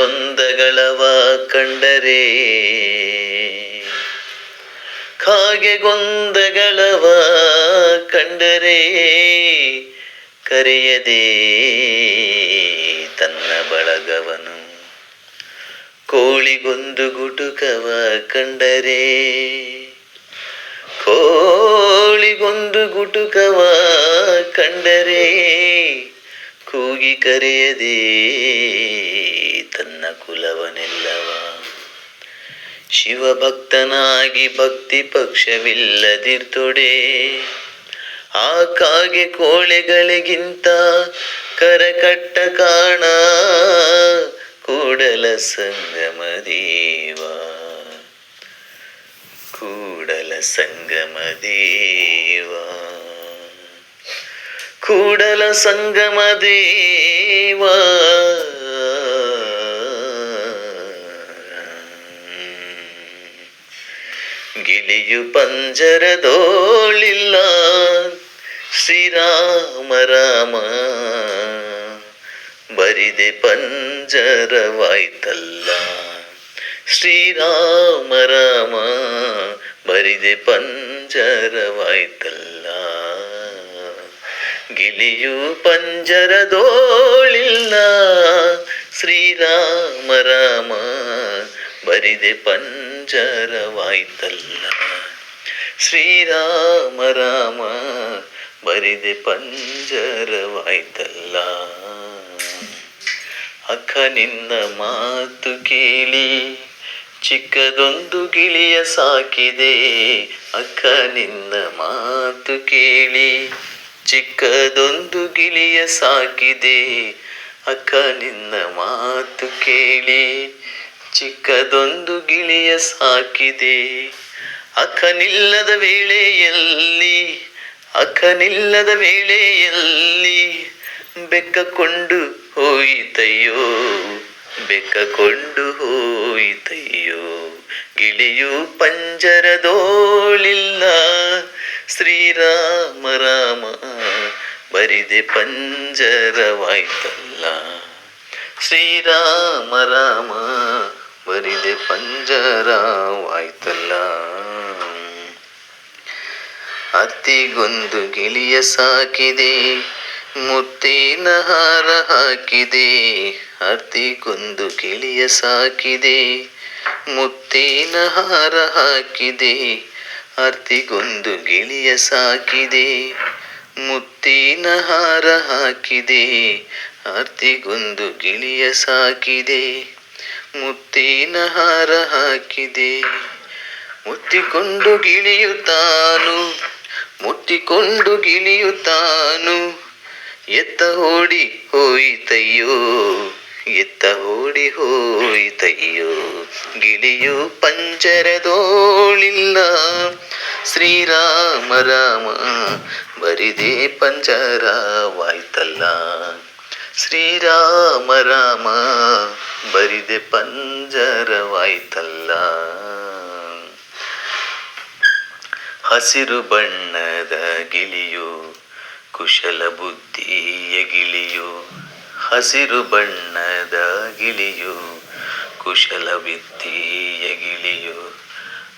ಕಾಗೆಗೊಂದಗಳವ ಕಂಡರೆ ಕಾಗೆಗೊಂದಗಳವ ಕಂಡರೆ ಕರೆಯದೆ ತನ್ನ ಬಳಗವನು ಕೋಳಿಗೊಂದು ಗುಟುಕವ ಕಂಡರೆ ಕೋಳಿಗೊಂದು ಗುಟುಕವ ಕಂಡರೆ ಕೂಗಿ ಕರೆಯದೆ ತನ್ನ ಕುಲವನೆಲ್ಲವ ಶಿವಭಕ್ತನಾಗಿ ಭಕ್ತಿ ಪಕ್ಷವಿಲ್ಲದಿರ್ತೊಡೆ ಆ ಕಾಗೆ ಕೋಳೆಗಳಿಗಿಂತ ಕರಕಟ್ಟ ಕಾಣ ಕೂಡಲ ಸಂಗಮ ದೇವ ಕೂಡಲ ಸಂಗಮ ದೇವ ಕೂಡಲ ಸಂಗಮ ದೇವ ಗಿಳಿಯು ಪಂಜರದೋಳಿಲ್ಲ ಶ್ರೀರಾಮ ರಾಮ ಬರಿದೆ ಪಂಜರವಾಯ್ತಲ್ಲ ಶ್ರೀರಾಮ ರಾಮ ಬರಿದೆ ಪಂಜರವಾಯ್ತಲ್ಲ ಗಿಳಿಯು ಪಂಜರದೋಳಿಲ್ಲ ಶ್ರೀರಾಮ ರಾಮ ಬರಿದೆ ಪಂಜರವಾಯ್ತಲ್ಲ ಶ್ರೀರಾಮ ರಾಮ ಬರಿದೆ ಪಂಜರವಾಯ್ತಲ್ಲ ಅಕ್ಕ ನಿನ್ನ ಮಾತು ಕೇಳಿ ಚಿಕ್ಕದೊಂದು ಗಿಳಿಯ ಸಾಕಿದೆ ಅಕ್ಕ ನಿನ್ನ ಮಾತು ಕೇಳಿ ಚಿಕ್ಕದೊಂದು ಗಿಳಿಯ ಸಾಕಿದೆ ಅಕ್ಕ ನಿನ್ನ ಮಾತು ಕೇಳಿ ಚಿಕ್ಕದೊಂದು ಗಿಳಿಯ ಸಾಕಿದೆ ಅಕ್ಕನಿಲ್ಲದ ವೇಳೆಯಲ್ಲಿ ಅಕ್ಕನಿಲ್ಲದ ವೇಳೆಯಲ್ಲಿ ಬೆಕ್ಕಕೊಂಡು ಹೋಯಿತಯ್ಯೋ ಬೆಕ್ಕಕೊಂಡು ಹೋಯಿತಯ್ಯೋ ಗಿಳಿಯು ಪಂಜರದೋಳಿಲ್ಲ ಶ್ರೀರಾಮ ರಾಮ ಬರಿದೆ ಪಂಜರವಾಯ್ತಲ್ಲ ಶ್ರೀರಾಮ ರಾಮ ಬರಿದೆ ಪಂಜರವಾಯ್ತಲ್ಲ ಅತ್ತಿಗೊಂದು ಗಿಳಿಯ ಸಾಕಿದೆ ಮುತ್ತಿನ ಹಾರ ಹಾಕಿದೆ ಅತ್ತಿಗೊಂದು ಗಿಳಿಯ ಸಾಕಿದೆ ಮುತ್ತಿನ ಹಾರ ಹಾಕಿದೆ ಅತ್ತಿಗೊಂದು ಗಿಳಿಯ ಸಾಕಿದೆ ಮುತ್ತಿನ ಹಾರ ಹಾಕಿದೆ ಅತ್ತಿಗೊಂದು ಗಿಳಿಯ ಸಾಕಿದೆ ಮುತ್ತಿನ ಹಾರ ಹಾಕಿದೆ ಮುತ್ತಿಕೊಂಡು ಗಿಳಿಯುತ್ತಾನು ಮುತ್ತಿಕೊಂಡು ಗಿಳಿಯುತ್ತಾನು ಎತ್ತ ಓಡಿ ಹೋಯಿತಯ್ಯೋ ಎತ್ತ ಓಡಿ ಹೋಯಿತಯ್ಯೋ ಗಿಳಿಯು ಪಂಜರದೋಳಿಲ್ಲ ಶ್ರೀರಾಮ ರಾಮ ಬರಿದೆ ಪಂಜರವಾಯ್ತಲ್ಲ ಶ್ರೀರಾಮ ರಾಮ ಬರಿದೆ ಪಂಜರವಾಯ್ತಲ್ಲ ಹಸಿರು ಬಣ್ಣದ ಗಿಳಿಯು ಕುಶಲ ಬುದ್ಧಿಯ ಗಿಳಿಯು ಹಸಿರು ಬಣ್ಣದ ಗಿಳಿಯು ಕುಶಲ ಬುದ್ಧಿಯ ಗಿಳಿಯು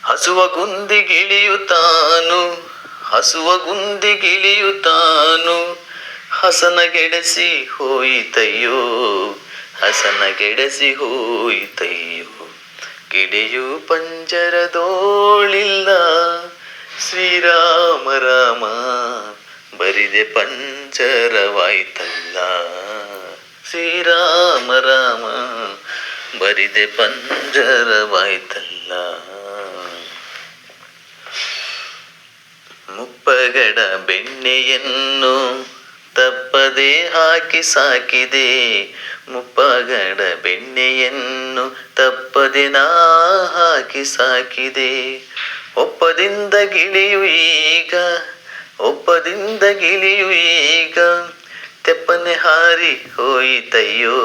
ಹಸುವ ಗುಂದಿ ಗಿಳಿಯುತ್ತಾನು ಹಸುವ ಗುಂದಿ ಗಿಳಿಯುತ್ತಾನು ಹಸನಗೆಡಸಿ ಹೋಯಿತಯ್ಯೋ ಹಸನಗೆಡಸಿ ಹೋಯಿತಯ್ಯೋ ಗಿಳಿಯು ಪಂಜರದೋಳಿಲ್ಲ ಶ್ರೀರಾಮ ರಾಮ ಬರಿದೆ ಪಂಜರವಾಯ್ತಲ್ಲ ಶ್ರೀರಾಮ ರಾಮ ಬರಿದೆ ಪಂಜರವಾಯ್ತಲ್ಲ ಮುಪ್ಪಗಡ ಬೆಣ್ಣೆಯನ್ನು ತಪ್ಪದೆ ಹಾಕಿ ಸಾಕಿದೆ ಮುಪ್ಪಗಡ ಬೆಣ್ಣೆಯನ್ನು ತಪ್ಪದೆ ನಾ ಹಾಕಿ ಸಾಕಿದೆ ಒಪ್ಪದಿಂದ ಗಿಳಿಯು ಈಗ ಒಪ್ಪದಿಂದ ಗಿಳಿಯು ಈಗ ತೆಪ್ಪನೆ ಹಾರಿ ಹೋಯಿತಯ್ಯೋ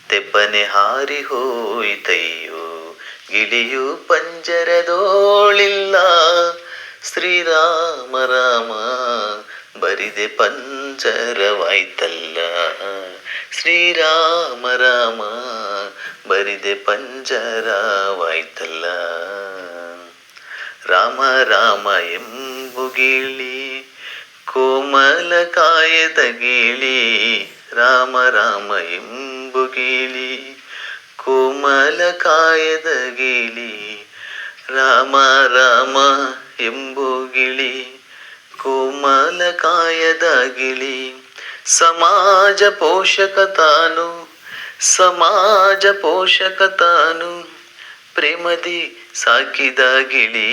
ತೆಪ್ಪನೆ ಹಾರಿ ಹೋಯಿತಯ್ಯೋ ಗಿಳಿಯು ಪಂಜರದೋಳಿಲ್ಲ ಶ್ರೀರಾಮ ರಾಮ ಬರಿದೆ ಪಂಜರವಾಯ್ತಲ್ಲ. ಶ್ರೀರಾಮ ರಾಮ ಬರಿದೆ ಪಂಜರವಾಯ್ತಲ್ಲ. ರಾಮ ರಾಮ ಎಂಬುಗಿಳಿ ಕೋಮಲ ಕಾಯದ ಗಿಳಿ. ರಾಮ ರಾಮ ಎಂಬುಗಿಳಿ ಕೋಮಲ ಕಾಯದ ಗಿಳಿ. ರಾಮ ರಾಮ ಎಂಬುಗಿಳಿ ಕೋಮಲ ಕಾಯದ ಗಿಳಿ. ಸಮಾಜ ಪೋಷಕ ತಾನು ಸಮಾಜ ಪೋಷಕ ತಾನು ಪ್ರೇಮದಿ ಸಾಕಿದ ಗಿಳಿ.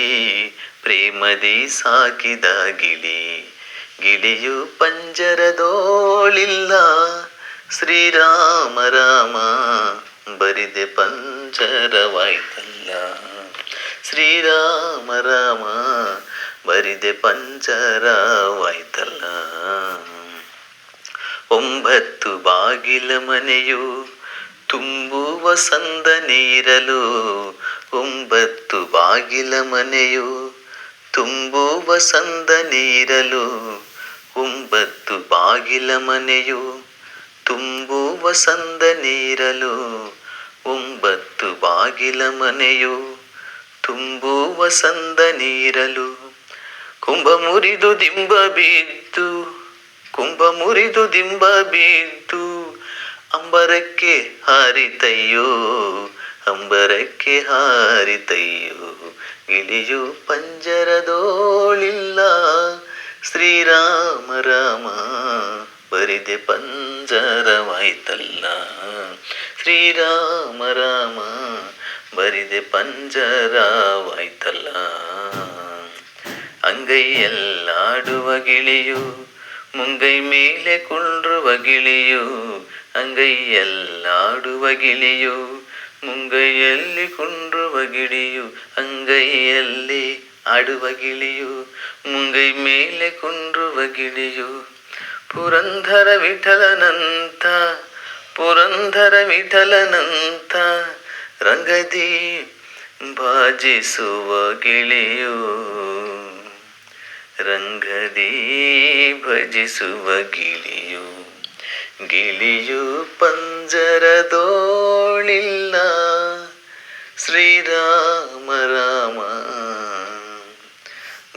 ಪ್ರೇಮದಿ ಸಾಕಿದ ಗಿಳಿ. ಗಿಳಿಯು ಪಂಜರದೋಳಿಲ್ಲ. ಶ್ರೀರಾಮ ರಾಮ ಬರಿದೆ ಪಂಜರವಾಯ್ತಲ್ಲ. ಶ್ರೀರಾಮ ರಾಮ ಬರಿದೆ ಪಂಜರವಾಯ್ತಲ್ಲ. 9 ಬಾಗಿಲ ಮನೆಯು ತುಂಬುವ ಸಂದ ನೀರಲು. 9 ಬಾಗಿಲ ಮನೆಯು ತುಂಬುವ ಸಂದ ನೀರಲು. 9 ಬಾಗಿಲ ಮನೆಯು ತುಂಬುವ ಸಂದ ನೀರಲು. 9 ಬಾಗಿಲ ಮನೆಯು ತುಂಬುವ ಸಂದ ನೀರಲು. ಕುಂಭ ಮುರಿದು ದಿಂಬ ಬಿದ್ದು ಕುಂಭ ಮುರಿದು ದಿಂಬ ಬಿದ್ದು ಅಂಬರಕ್ಕೆ ಹಾರಿತಯ್ಯೋ. ಅಂಬರಕ್ಕೆ ಹಾರಿತಯ್ಯೋ. ಗಿಳಿಯು ಪಂಜರದೋಳಿಲ್ಲ. ಶ್ರೀರಾಮ ರಾಮ ಬರಿದೆ ಪಂಜರವಾಯ್ತಲ್ಲ. ಶ್ರೀರಾಮ ರಾಮ ಬರಿದೆ ಪಂಜರವಾಯ್ತಲ್ಲ. ಅಂಗೈಯಲ್ಲಾಡುವ ಗಿಳಿಯು ಮುಂಗೈ ಮೇಲೆ ಕುಂಡ್ರುವ ಗಿಳಿಯು. ಅಂಗೈಯಲ್ಲಾಡುವ ಗಿಳಿಯು ಮುಂಗೈಯಲ್ಲಿ ಕುಂಡ್ರುವ ಗಿಳಿಯು. ಅಂಗೈಯಲ್ಲಿ ಆಡುವ ಗಿಳಿಯು ಮುಂಗೈ ಮೇಲೆ ಕುಂಡ್ರುವ ಗಿಳಿಯು. ಪುರಂದರ ವಿಠಲನಂತ ಪುರಂದರ ವಿಠಲನಂತ ರಂಗದಿ ಭಾಜಿಸುವ ಗಿಳಿಯು. ರಂಗದಿ ಭಜಿಸುವ ಗಿಳಿಯು. ಗಿಳಿಯು ಪಂಜರದೋಳಿಲ್ಲ. ಶ್ರೀರಾಮ ರಾಮ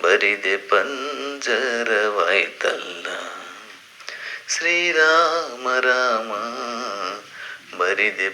ಬರಿದೆ ಪಂಜರವಾಯ್ತಲ್ಲ. ಶ್ರೀರಾಮ ರಾಮ ಬರಿದೆ